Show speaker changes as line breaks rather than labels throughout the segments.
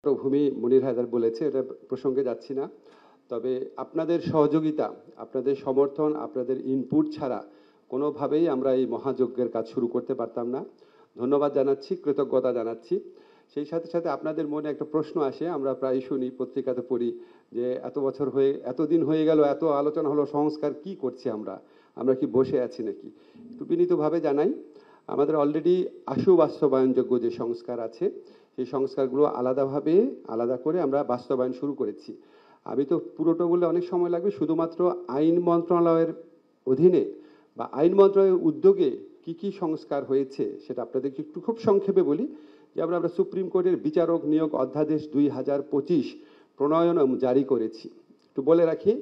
ভূমি মুনির হায়দার বলেছে, এটা প্রসঙ্গে যাচ্ছি না। তবে আপনাদের সহযোগিতা, আপনাদের সমর্থন, আপনাদের ইনপুট ছাড়া কোনোভাবেই আমরা এই মহাযজ্ঞের কাজ শুরু করতে পারতাম না। ধন্যবাদ জানাচ্ছি, কৃতজ্ঞতা জানাচ্ছি। সেই সাথে সাথে আপনাদের মনে একটা প্রশ্ন আসে, আমরা প্রায় শুনি, পত্রিকাতে পড়ি যে এতদিন হয়ে গেল, এত আলোচনা হলো, সংস্কার কি করছি আমরা, আমরা কি বসে আছি নাকি? একটু বিনীতভাবে জানাই, আমাদের অলরেডি আশু বাস্তবায়নযোগ্য যে সংস্কার আছে, সেই সংস্কারগুলো আলাদা করে আমরা বাস্তবায়ন শুরু করেছি। আমি তো পুরোটা বললে অনেক সময় লাগবে, শুধুমাত্র আইন মন্ত্রণালয়ের অধীনে বা আইন মন্ত্রণালয়ের উদ্যোগে কি কি সংস্কার হয়েছে সেটা আপনাদেরকে একটু খুব সংক্ষেপে বলি। যেমন আমরা সুপ্রিম কোর্টের বিচারক নিয়োগ অধ্যাদেশ 2025 প্রণয়ন জারি করেছি। একটু বলে রাখি,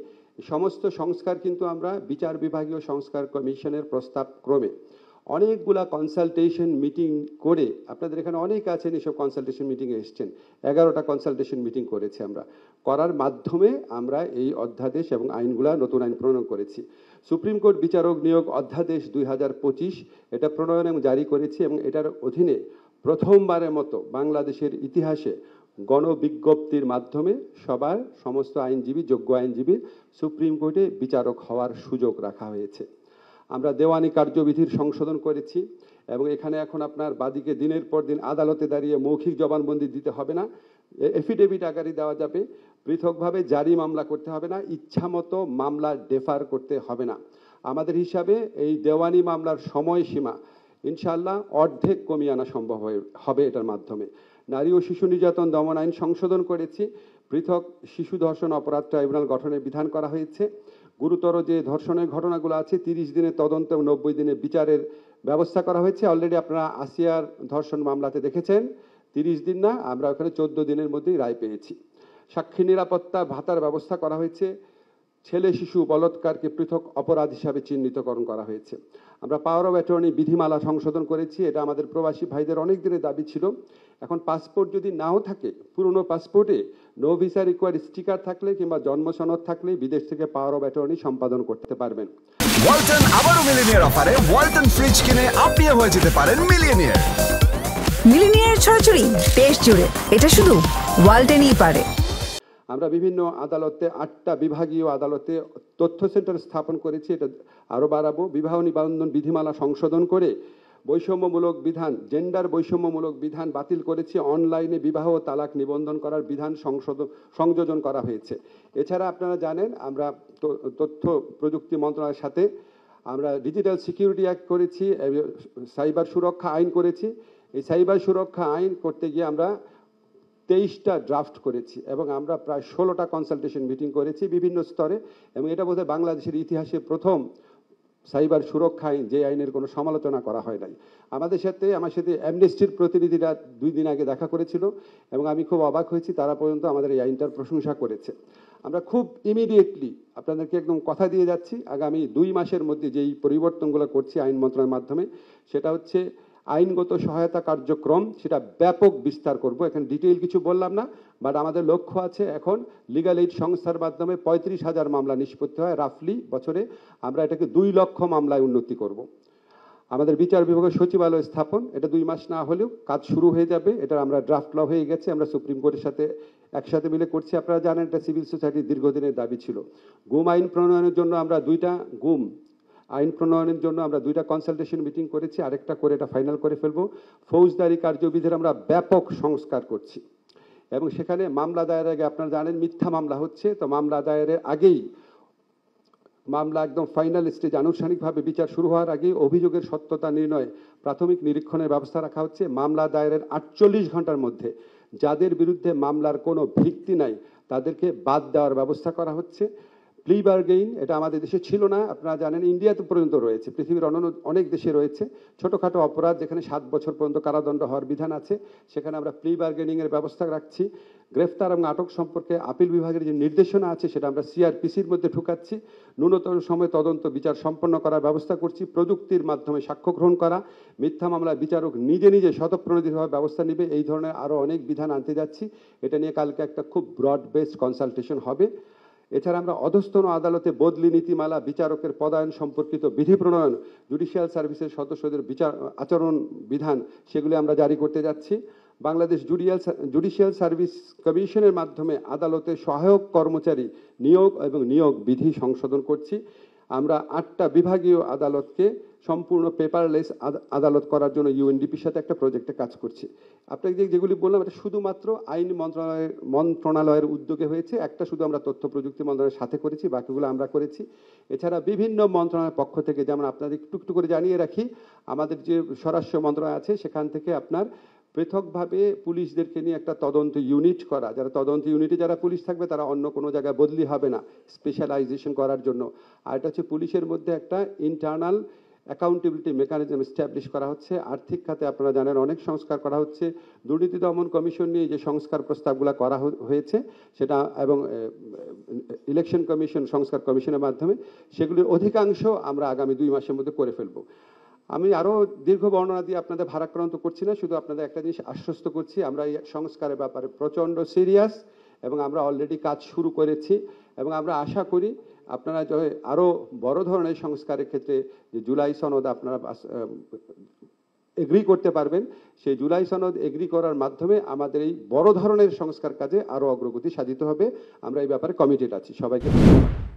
সমস্ত সংস্কার কিন্তু আমরা বিচার বিভাগীয় সংস্কার কমিশনের প্রস্তাব ক্রমে অনেকগুলা কনসালটেশন মিটিং করে, আপনাদের এখানে অনেক আছেন এসব কনসালটেশন মিটিংয়ে এসছেন, 11টা কনসালটেশন মিটিং করেছি আমরা, করার মাধ্যমে আমরা এই অধ্যাদেশ এবং আইনগুলা নতুন আইন প্রণয়ন করেছি। সুপ্রিম কোর্ট বিচারক নিয়োগ অধ্যাদেশ 2025 এটা প্রণয়ন এবং জারি করেছি, এবং এটার অধীনে প্রথমবারের মতো বাংলাদেশের ইতিহাসে গণবিজ্ঞপ্তির মাধ্যমে সমস্ত আইনজীবী, যোগ্য আইনজীবী সুপ্রিম কোর্টে বিচারক হওয়ার সুযোগ রাখা হয়েছে। আমরা দেওয়ানি কার্যবিধির সংশোধন করেছি, এবং এখানে এখন আপনার বাদীকে দিনের পর দিন আদালতে দাঁড়িয়ে মৌখিক জবানবন্দি দিতে হবে না, এফিডেভিট আকারে দেওয়া যাবে, পৃথকভাবে জারি মামলা করতে হবে না, ইচ্ছামতো মামলা ডেফার করতে হবে না। আমাদের হিসাবে এই দেওয়ানি মামলার সময়সীমা ইনশাআল্লাহ অর্ধেক কমিয়ে আনা সম্ভব হবে এটার মাধ্যমে। নারী ও শিশু নির্যাতন দমন আইন সংশোধন করেছি, পৃথক শিশু ধর্ষণ অপরাধ ট্রাইব্যুনাল গঠনের বিধান করা হয়েছে। গুরুতর যে ধর্ষণের ঘটনাগুলো আছে 30 দিনের তদন্ত এবং 90 দিনে বিচারের ব্যবস্থা করা হয়েছে। অলরেডি আপনারা আসিয়ার ধর্ষণ মামলাতে দেখেছেন 30 দিন না, আমরা ওখানে 14 দিনের মধ্যেই রায় পেয়েছি। সাক্ষী নিরাপত্তা ভাতার ব্যবস্থা করা হয়েছে। ছেলে শিশু বলাৎকারকে পৃথক অপরাধ হিসাবে চিহ্নিতকরণ করা হয়েছে। আমরা পাওয়ার অফ অ্যাটর্নি বিধিমালা সংশোধন করেছি, এটা আমাদের প্রবাসী ভাইদের অনেক দিনের দাবি ছিল। এখন পাসপোর্ট যদি নাও থাকে, পুরনো পাসপোর্টে নো ভিসা রিকোয়ার্ড স্টিকার থাকলে কিংবা জন্ম সনদ থাকলে বিদেশ থেকে পাওয়ার অফ অ্যাটর্নি সম্পাদন করতে পারবেন।
ওয়ালটন আবারও মিলিনিয়ার অফারে ওয়ালটন ফ্রিজ কিনে আপনিও হয়ে যেতে পারেন মিলিয়নিয়ার।
মিলিনিয়ার ছড়াছড়ি দেশ জুড়ে, এটা শুধু ওয়ালটনই পারে।
আমরা বিভিন্ন আদালতে 8টা বিভাগীয় আদালতে তথ্য সেন্টার স্থাপন করেছি, এটা আরও বাড়াবো। বিবাহ নিবন্ধন বিধিমালা সংশোধন করে বৈষম্যমূলক বিধান, জেন্ডার বৈষম্যমূলক বিধান বাতিল করেছি। অনলাইনে বিবাহ ও তালাক নিবন্ধন করার বিধান সংযোজন করা হয়েছে। এছাড়া আপনারা জানেন আমরা তথ্য প্রযুক্তি মন্ত্রণালয়ের সাথে আমরা ডিজিটাল সিকিউরিটি অ্যাক্ট করেছি, সাইবার সুরক্ষা আইন করেছি। এই সাইবার সুরক্ষা আইন করতে গিয়ে আমরা 23টা ড্রাফট করেছি, এবং আমরা প্রায় 16টা কনসালটেশন মিটিং করেছি বিভিন্ন স্তরে, এবং এটা বোধহয় বাংলাদেশের ইতিহাসে প্রথম সাইবার সুরক্ষা আইন, যে আইনের কোনো সমালোচনা করা হয় নাই। আমার সাথে অ্যামনেস্টির প্রতিনিধিরা 2 দিন আগে দেখা করেছিল, এবং আমি খুব অবাক হয়েছি, তারা পর্যন্ত আমাদের এই আইনটার প্রশংসা করেছে। আমরা খুব ইমিডিয়েটলি আপনাদেরকে একদম কথা দিয়ে যাচ্ছি, আগামী 2 মাসের মধ্যে যেই পরিবর্তনগুলো করছি আইন মন্ত্রণালয়ের মাধ্যমে, সেটা হচ্ছে আইনগত সহায়তা কার্যক্রম, সেটা ব্যাপক বিস্তার করব। এখানে ডিটেইল কিছু বললাম না, বাট আমাদের লক্ষ্য আছে এখন লিগ্যাল এইড সংস্থার মাধ্যমে 35,000 মামলা নিষ্পত্তি হয় রাফলি বছরে, আমরা এটাকে 2 লক্ষ মামলায় উন্নতি করব। আমাদের বিচার বিভাগের সচিবালয় স্থাপন, এটা 2 মাস না হলেও কাজ শুরু হয়ে যাবে, এটা আমরা ড্রাফট ল হয়ে গেছে, আমরা সুপ্রিম কোর্টের সাথে একসাথে মিলে করছি। আপনারা জানেন এটা সিভিল সোসাইটির দীর্ঘদিনের দাবি ছিল। গুম আইন প্রণয়নের জন্য আমরা 2টা আইন প্রণয়নের জন্য আমরা 2টা কনসালটেশন মিটিং করেছি, আরেকটা করে এটা ফাইনাল করে ফেলবো। ফৌজদারি কার্যবিধির আমরা ব্যাপক সংস্কার করছি, এবং সেখানে মামলা দায়েরের আগে, আপনারা জানেন মিথ্যা মামলা হচ্ছে, তো মামলা দায়েরের আগেই, মামলা একদম ফাইনাল স্টেজ আনুষ্ঠানিকভাবে বিচার শুরু হওয়ার আগেই অভিযোগের সত্যতা নির্ণয় প্রাথমিক নিরীক্ষণের ব্যবস্থা রাখা হচ্ছে। মামলা দায়েরের 48 ঘন্টার মধ্যে যাদের বিরুদ্ধে মামলার কোনো ভিত্তি নাই তাদেরকে বাদ দেওয়ার ব্যবস্থা করা হচ্ছে। প্লি বার্গেইন, এটা আমাদের দেশে ছিল না, আপনারা জানেন ইন্ডিয়াতে পর্যন্ত রয়েছে, পৃথিবীর অনেক দেশে রয়েছে। ছোটোখাটো অপরাধ যেখানে 7 বছর পর্যন্ত কারাদণ্ড হওয়ার বিধান আছে, সেখানে আমরা প্লি বার্গেনিংয়ের ব্যবস্থা রাখছি। গ্রেফতার এবং আটক সম্পর্কে আপিল বিভাগের যে নির্দেশনা আছে সেটা আমরা সিআরপিসির মধ্যে ঢুকাচ্ছি। ন্যূনতম সময় তদন্ত বিচার সম্পন্ন করার ব্যবস্থা করছি। প্রযুক্তির মাধ্যমে সাক্ষ্য গ্রহণ করা, মিথ্যা মামলায় বিচারক নিজে স্বতঃপ্রণোদিতভাবে ব্যবস্থা নেবে, এই ধরনের আরও অনেক বিধান আনতে যাচ্ছি। এটা নিয়ে কালকে একটা খুব ব্রড বেসড কনসালটেশন হবে। এছাড়া আমরা অধস্তন আদালতে বদলি নীতিমালা, বিচারকের পদায়ন সম্পর্কিত বিধি প্রণয়ন, জুডিশিয়াল সার্ভিসের সদস্যদের বিচার আচরণ বিধান, সেগুলি আমরা জারি করতে যাচ্ছি। বাংলাদেশ জুডিশিয়াল সার্ভিস কমিশনের মাধ্যমে আদালতে সহায়ক কর্মচারী নিয়োগ বিধি সংশোধন করছি। আমরা 8টা বিভাগীয় আদালতকে সম্পূর্ণ পেপারলেস আদালত করার জন্য ইউএনডিপির সাথে একটা প্রজেক্টে কাজ করছি। আপনাকে যেগুলি বললাম এটা শুধুমাত্র আইন মন্ত্রণালয়ের উদ্যোগে হয়েছে। একটা শুধু আমরা তথ্য প্রযুক্তি মন্ত্রণালয়ের সাথে করেছি, বাকিগুলো আমরা করেছি। এছাড়া বিভিন্ন মন্ত্রণালয়ের পক্ষ থেকে, যেমন আপনাদের একটু করে জানিয়ে রাখি, আমাদের যে স্বরাষ্ট্র মন্ত্রণালয় আছে সেখান থেকে আপনার পৃথকভাবে পুলিশদেরকে নিয়ে একটা তদন্ত ইউনিট করা, যারা তদন্ত ইউনিটে যারা পুলিশ থাকবে তারা অন্য কোনো জায়গায় বদলি হবে না, স্পেশালাইজেশন করার জন্য। আর এটা হচ্ছে পুলিশের মধ্যে একটা ইন্টারনাল অ্যাকাউন্টেবিলিটি মেকানিজম এস্টাবলিশ করা হচ্ছে। আর্থিক খাতে আপনারা জানেন অনেক সংস্কার করা হচ্ছে। দুর্নীতি দমন কমিশন নিয়ে যে সংস্কার প্রস্তাবগুলো করা হয়েছে সেটা, এবং ইলেকশন কমিশন সংস্কার কমিশনের মাধ্যমে সেগুলির অধিকাংশ আমরা আগামী 2 মাসের মধ্যে করে ফেলবো। আমি আরও দীর্ঘ বর্ণনা দিয়ে আপনাদের ভারাক্রান্ত করছি না, শুধু আপনাদের একটা জিনিস আশ্বস্ত করছি, আমরা এই সংস্কারের ব্যাপারে প্রচণ্ড সিরিয়াস এবং আমরা অলরেডি কাজ শুরু করেছি। এবং আমরা আশা করি আপনারা আরও বড় ধরনের সংস্কারের ক্ষেত্রে যে জুলাই সনদ আপনারা এগ্রি করতে পারবেন, সেই জুলাই সনদ এগ্রি করার মাধ্যমে আমাদের এই বড় ধরনের সংস্কার কাজে আরও অগ্রগতি সাধিত হবে। আমরা এই ব্যাপারে কমিটেড আছি। সবাইকে ধন্যবাদ।